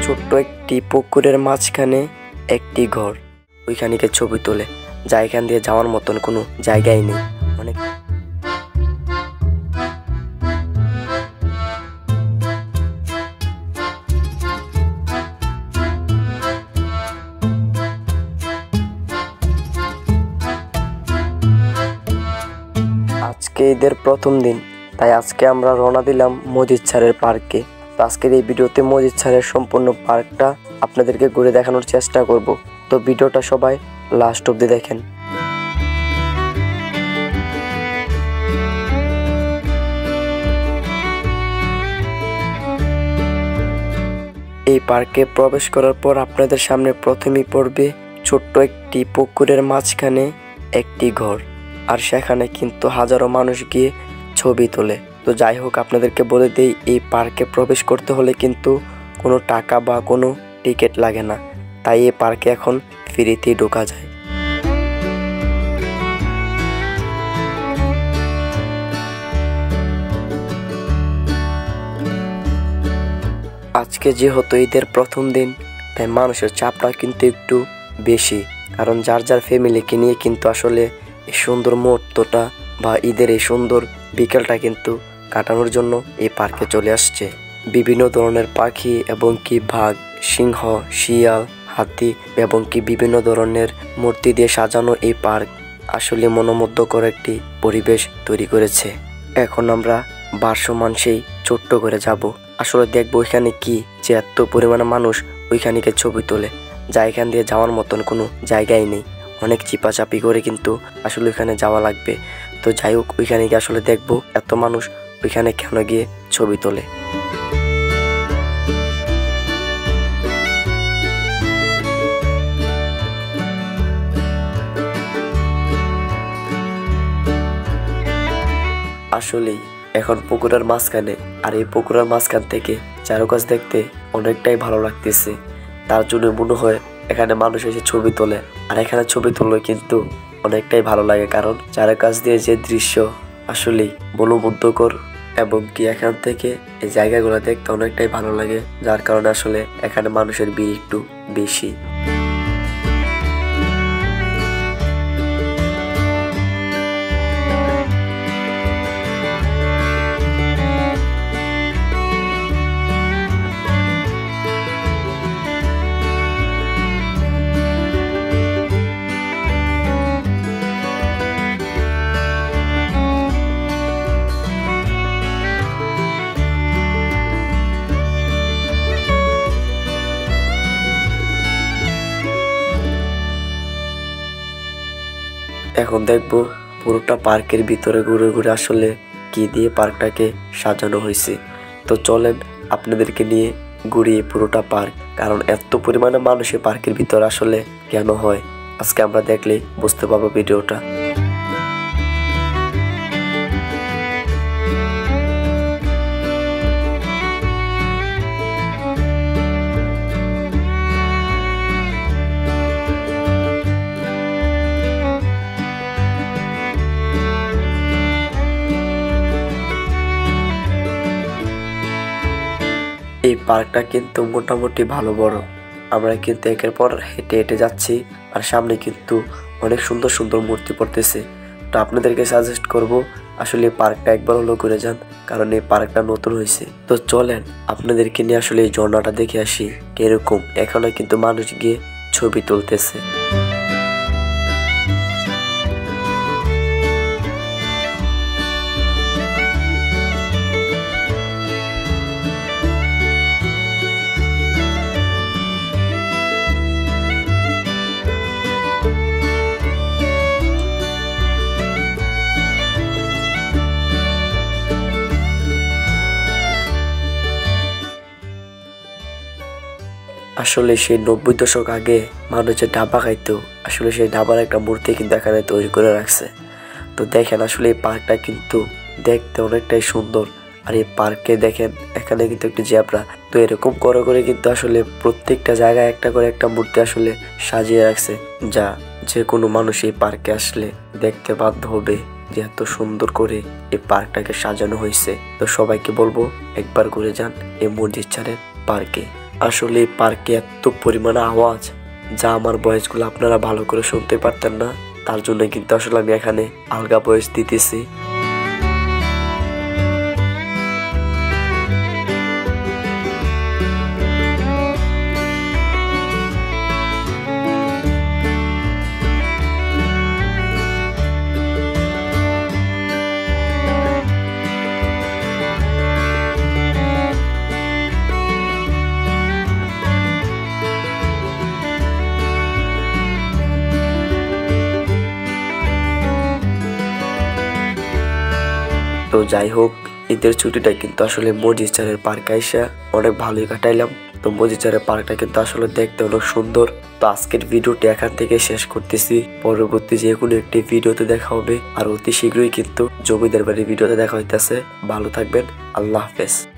ছোট্ট একটি পুকুরের মাঝখানে একটি ঘর, ওইখানে ছবি তোলে, যা এখান দিয়ে যাওয়ার মতন কোনো জায়গাই নেই। অনেক আজকে ঈদের প্রথম দিন, তাই আজকে আমরা রওনা দিলাম মজিদ স্যারের পার্কে। তো আজকের এই ভিডিওতে মজিদ স্যারের সম্পূর্ণ পার্কটা আপনাদেরকে ঘুরে দেখানোর চেষ্টা করব। তো ভিডিওটা সবাই লাস্ট অবধি দেখেন। এই পার্কে প্রবেশ করার পর আপনাদের সামনে প্রথমেই পড়বে ছোট্ট একটি পুকুরের মাঝখানে একটি ঘর, আর সেখানে কিন্তু হাজারো মানুষ গিয়ে ছবি তোলে। তো যাই হোক, আপনাদেরকে বলে দিই, এই পার্কে প্রবেশ করতে হলে কিন্তু কোনো টাকা বা কোনো টিকিট লাগে না, তাই এই পার্কে এখন ফ্রিতেই ঢোকা যায়। আজকে যেহেতু ঈদের প্রথম দিন, তাই মানুষের চাপটা কিন্তু একটু বেশি, কারণ যার যার ফ্যামিলিকে নিয়ে কিন্তু আসলে এই সুন্দর মুহূর্তটা বা ঈদের এই সুন্দর বিকেলটা কিন্তু কাটানোর জন্য এই পার্কে চলে আসছে। বিভিন্ন ধরনের পাখি এবং কি বাঘ, সিংহ, শিয়াল, হাতি এবং কি বিভিন্ন ধরনের মূর্তি দিয়ে সাজানো এই পার্ক আসলে মনোমুগ্ধকর একটি পরিবেশ তৈরি করেছে। এখন আমরা ভাসমান সেই ছোট্ট করে যাব, আসলে দেখবো ওইখানে কি যে এত পরিমাণে মানুষ ওইখানে ছবি তোলে, যা এখান দিয়ে যাওয়ার মতন কোনো জায়গাই নেই। অনেক চিপাচাপি করে কিন্তু আসলে ওইখানে যাওয়া লাগবে। তো যাই হোক, ওইখানে গিয়ে আসলে দেখবো এত মানুষ ওইখানে কেন গিয়ে ছবি তোলে। আসলেই এখন পুকুরের মাঝখানে, আর এই পুকুরের মাঝখান থেকে চারুকাজ দেখতে অনেকটাই ভালো লাগতেছে। তার জন্য মনে হয় এখানে মানুষ এসে ছবি তোলে, আর এখানে ছবি তুললে কিন্তু অনেকটাই ভালো লাগে, কারণ চারুকাজ দিয়ে যে দৃশ্য আসলেই মনোমুগ্ধকর এবং কি এখান থেকে এই জায়গাগুলো দেখতে অনেকটাই ভালো লাগে, যার কারণে আসলে এখানে মানুষের ভিড় একটু বেশি। এখন দেখবো পুরোটা পার্কের ভিতরে ঘুরে ঘুরে আসলে কি দিয়ে পার্কটাকে সাজানো হয়েছে। তো চলেন আপনাদেরকে নিয়ে ঘুরিয়ে পুরোটা পার্ক, কারণ এত পরিমাণে মানুষের পার্কের ভিতরে আসলে কেন হয় আজকে আমরা দেখলেই বুঝতে পারবো ভিডিওটা। এই পার্কটা কিন্তু মোটামুটি ভালো বড়। আমরা কিন্তু একের পর হেঁটে হেঁটে যাচ্ছি, আর সামনে কিন্তু অনেক সুন্দর সুন্দর মূর্তি পড়তেছে। তো আপনাদেরকে সাজেস্ট করব আসলে পার্কটা একবার হলো ঘুরে যান, কারণ এই পার্কটা নতুন হয়েছে। তো চলেন আপনাদেরকে নিয়ে আসলে এই ঝর্ণাটা দেখে আসি কিরকম। এখনো কিন্তু মানুষ গিয়ে ছবি তুলতেছে। আসলে সেই 90 দশক আগে মানুষ যে ঢাবা খাইতো, আসলে সেই ঢাবার একটা মূর্তি কিন্তু এখানে তৈরি করে রাখছে। তো দেখেন আসলে এই পার্কটা কিন্তু দেখতে অনেকটাই সুন্দর, আর এই পার্কে দেখেন এখানে কিন্তু একটি জেব্রা। তো এরকম করে করে কিন্তু আসলে প্রত্যেকটা জায়গায় একটা করে একটা মূর্তি আসলে সাজিয়ে রাখছে, যা যে কোনো মানুষ এই পার্কে আসলে দেখতে বাধ্য হবে যে এত সুন্দর করে এই পার্কটাকে সাজানো হয়েছে। তো সবাইকে বলবো একবার ঘুরে যান এই মজিদ স্যারের পার্কে। আসলে এই পার্কে এত পরিমাণে আওয়াজ, যা আমার ভয়েসগুলো আপনারা ভালো করে শুনতে পারতেন না, তার জন্য কিন্তু আসলে আমি এখানে আলগা ভয়েস দিতেছি। তো যাই হোক, ঈদের ছুটিটা কিন্তু আসলে মজিস্টারের পার্কে আইসা অনেক ভালোই কাটাইলাম। তো মজিস্টারের পার্কটা কিন্তু আসলে দেখতে অনেক সুন্দর। তো আজকের ভিডিওটি এখান থেকে শেষ করতেছি। পরবর্তী যে কোনো একটি ভিডিওতে দেখা হবে, আর অতি শীঘ্রই কিন্তু জমিদার বাড়ির ভিডিওতে দেখা হইতেছে। ভালো থাকবেন, আল্লাহ হাফেজ।